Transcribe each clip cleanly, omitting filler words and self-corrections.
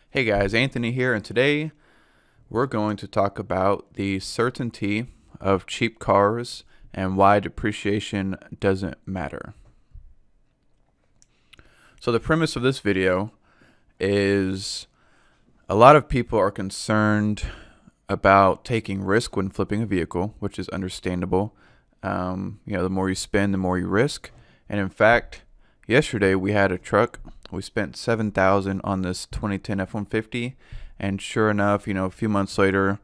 Hey guys, Anthony here, and today we're going to talk about the certainty of cheap cars and why depreciation doesn't matter. So the premise of this video is a lot of people are concerned about taking risk when flipping a vehicle, which is understandable. The more you spend, the more you risk. And in fact, yesterday we had a truck. We spent $7,000 on this 2010 F-150, and sure enough, a few months later,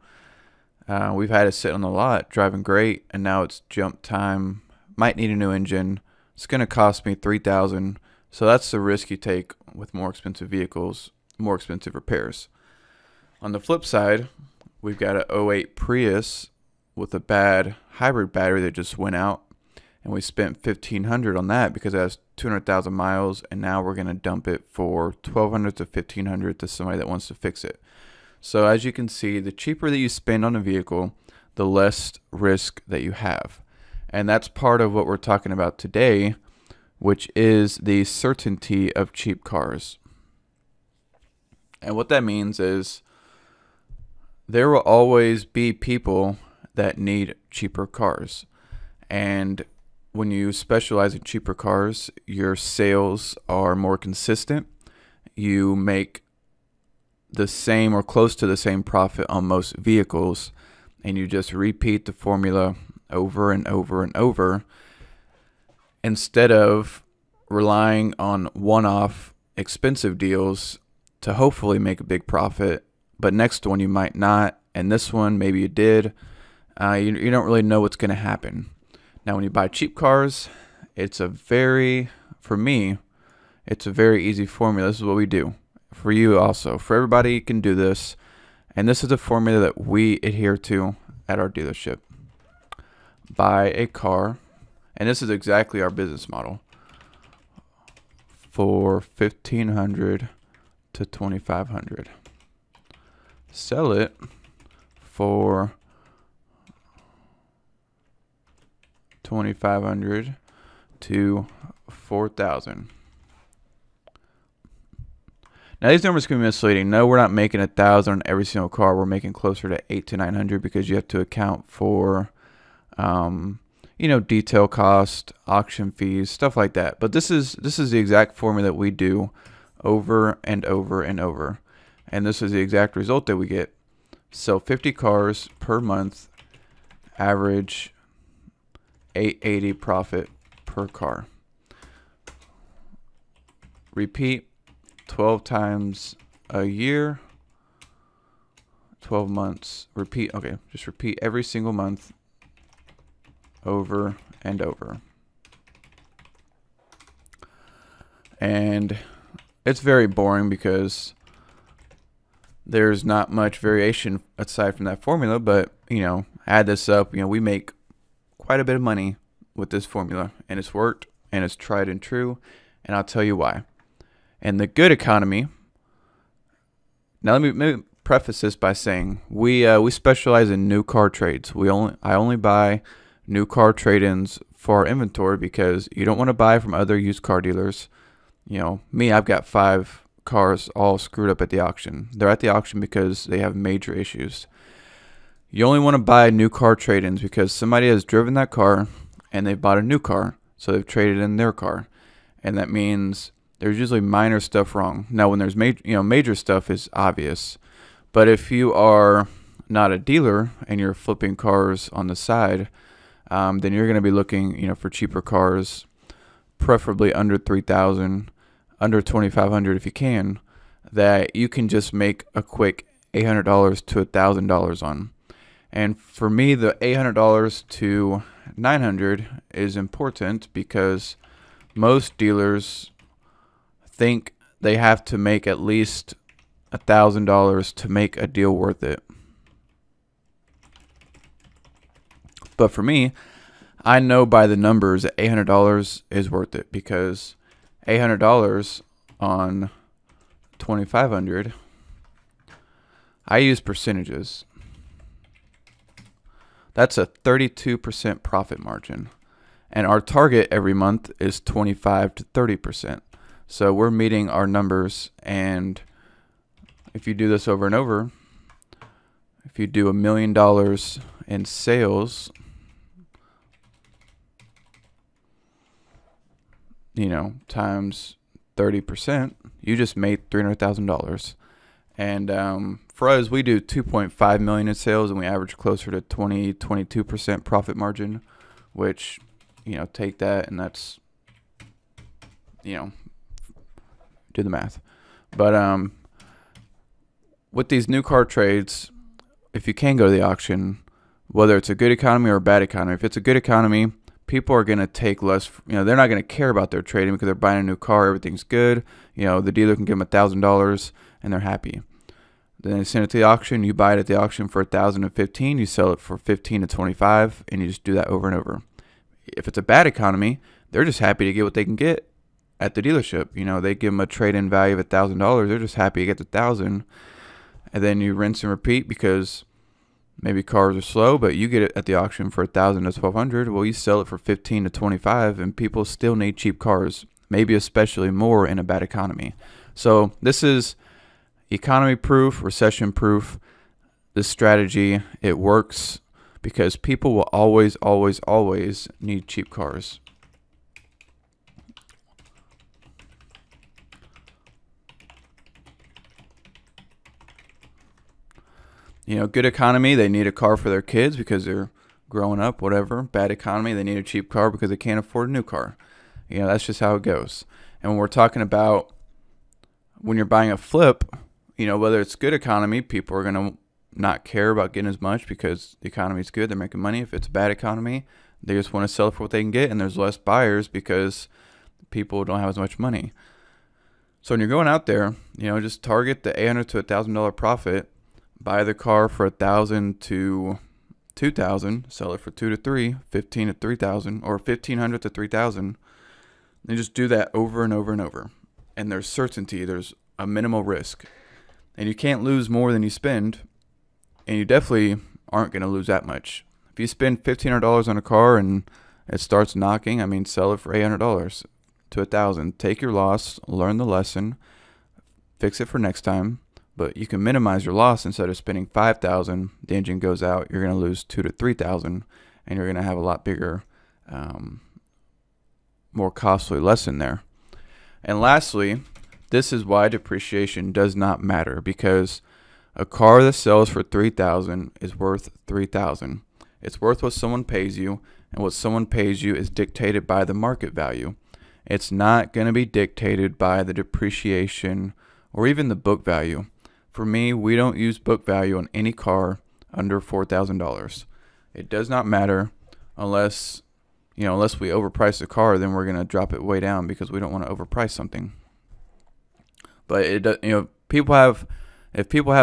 we've had it sit on the lot, driving great, and now it's jump time. Might need a new engine. It's going to cost me $3,000. So that's the risk you take with more expensive vehicles, more expensive repairs. On the flip side, we've got an '08 Prius with a bad hybrid battery that just went out, and we spent $1,500 on that because it has 200,000 miles, and now we're going to dump it for $1,200 to $1,500 to somebody that wants to fix it. So as you can see, the cheaper that you spend on a vehicle, the less risk that you have. And that's part of what we're talking about today, which is the certainty of cheap cars. And what that means is there will always be people that need cheaper cars. And when you specialize in cheaper cars, your sales are more consistent. You make the same or close to the same profit on most vehicles, and you just repeat the formula over and over and over instead of relying on one-off expensive deals to hopefully make a big profit, but next one you might not, and this one maybe you did. You don't really know what's going to happen. Now, when you buy cheap cars, for me, it's a very easy formula. This is what we do. For you also. For everybody, you can do this. And this is a formula that we adhere to at our dealership. Buy a car, and this is exactly our business model, for $1,500 to $2,500. Sell it for $2,500 to $4,000. Now these numbers can be misleading. No, we're not making $1,000 on every single car. We're making closer to $800 to $900 because you have to account for, detail cost, auction fees, stuff like that. But this is the exact formula that we do over and over and over, and this is the exact result that we get. Sell 50 cars per month, average $880 profit per car. Repeat 12 times a year, 12 months. Repeat, okay, just repeat every single month over and over. And it's very boring because there's not much variation aside from that formula, but add this up, we make quite a bit of money with this formula, and it's worked, and it's tried and true, and I'll tell you why. And the good economy. Now let me preface this by saying we specialize in new car trades. I only buy new car trade-ins for our inventory because you don't want to buy from other used car dealers. Me, I've got 5 cars all screwed up at the auction. They're at the auction because they have major issues. You only want to buy new car trade-ins because somebody has driven that car and they've bought a new car, so they've traded in their car, and that means there's usually minor stuff wrong. Now, when there's major stuff is obvious, but if you are not a dealer and you're flipping cars on the side, then you're going to be looking, for cheaper cars, preferably under $3,000, under $2,500 if you can, that you can just make a quick $800 to $1,000 on. And for me, the $800 to $900 is important because most dealers think they have to make at least $1,000 to make a deal worth it. But for me, I know by the numbers that $800 is worth it because $800 on $2,500, I use percentages. That's a 32% profit margin. And our target every month is 25 to 30%. So we're meeting our numbers. And if you do this over and over, if you do $1 million in sales, times 30%, you just made $300,000. And for us, we do 2.5 million in sales, and we average closer to 22% profit margin, which, take that, and that's, do the math. But with these new car trades, if you can go to the auction, whether it's a good economy or a bad economy, if it's a good economy, people are going to take less, they're not going to care about their trading because they're buying a new car, everything's good. The dealer can give them $1,000 and they're happy. Then they send it to the auction, you buy it at the auction for $1,015, you sell it for $15 to $25, and you just do that over and over. If it's a bad economy, they're just happy to get what they can get at the dealership. They give them a trade-in value of $1,000, they're just happy to get the $1,000, and then you rinse and repeat because maybe cars are slow, but you get it at the auction for $1,000 to $1,200. Well, you sell it for $15 to $25, and people still need cheap cars, maybe especially more in a bad economy. So this is economy proof, recession proof. This strategy, it works because people will always, always, always need cheap cars. Good economy, they need a car for their kids because they're growing up, whatever. Bad economy, they need a cheap car because they can't afford a new car. That's just how it goes. And when we're talking about when you're buying a flip, whether it's good economy, people are going to not care about getting as much because the economy is good, they're making money. If it's a bad economy, they just want to sell it for what they can get, and there's less buyers because people don't have as much money. So when you're going out there, just target the $800 to $1,000 profit. Buy the car for $1,000 to $2,000, sell it for $2,000 to $3,000, $15,000 to $3,000, or $1,500 to $3,000. And just do that over and over and over. And there's certainty, there's a minimal risk. And you can't lose more than you spend, and you definitely aren't going to lose that much. If you spend $1,500 on a car and it starts knocking, sell it for $800 to $1,000. Take your loss, learn the lesson, fix it for next time. But you can minimize your loss. Instead of spending $5,000, the engine goes out, you're going to lose $2,000 to $3,000, and you're going to have a lot bigger, more costly lesson there. And lastly, this is why depreciation does not matter, because a car that sells for $3,000 is worth $3,000. It's worth what someone pays you, and what someone pays you is dictated by the market value. It's not going to be dictated by the depreciation or even the book value. For me, we don't use book value on any car under $4,000. It does not matter unless we overprice the car, then we're going to drop it way down because we don't want to overprice something. But if people have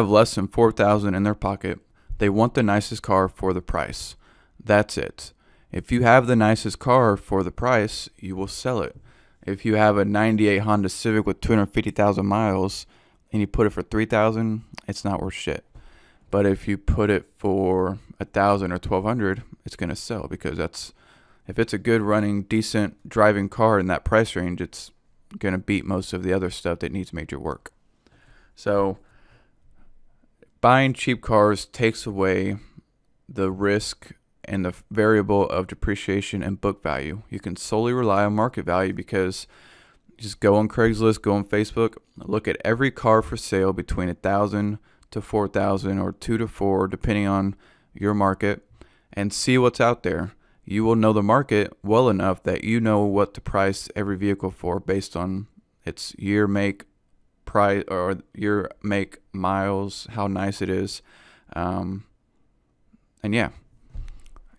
less than $4,000 in their pocket, they want the nicest car for the price. That's it. If you have the nicest car for the price, you will sell it. If you have a 98 Honda Civic with 250,000 miles and you put it for $3,000, it's not worth shit. But if you put it for $1,000 or $1,200, it's going to sell, because if it's a good running, decent driving car in that price range, it's going to beat most of the other stuff that needs major work. So buying cheap cars takes away the risk and the variable of depreciation and book value. You can solely rely on market value, because just go on Craigslist, go on Facebook, look at every car for sale between $1,000 to $4,000 or $2,000 to $4,000, depending on your market, and see what's out there. You will know the market well enough that you know what to price every vehicle for based on its year, make, price, or year, make, miles, how nice it is. And yeah,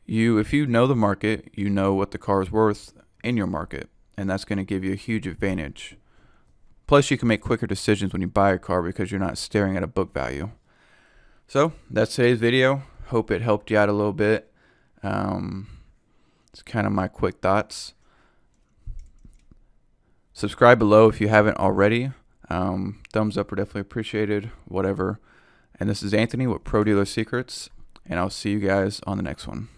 if you know the market, you know what the car is worth in your market, and that's going to give you a huge advantage. Plus, you can make quicker decisions when you buy a car because you're not staring at a book value. So that's today's video. Hope it helped you out a little bit. It's kind of my quick thoughts. Subscribe below if you haven't already. Thumbs up are definitely appreciated, whatever. And this is Anthony with Pro Dealer Secrets, and I'll see you guys on the next one.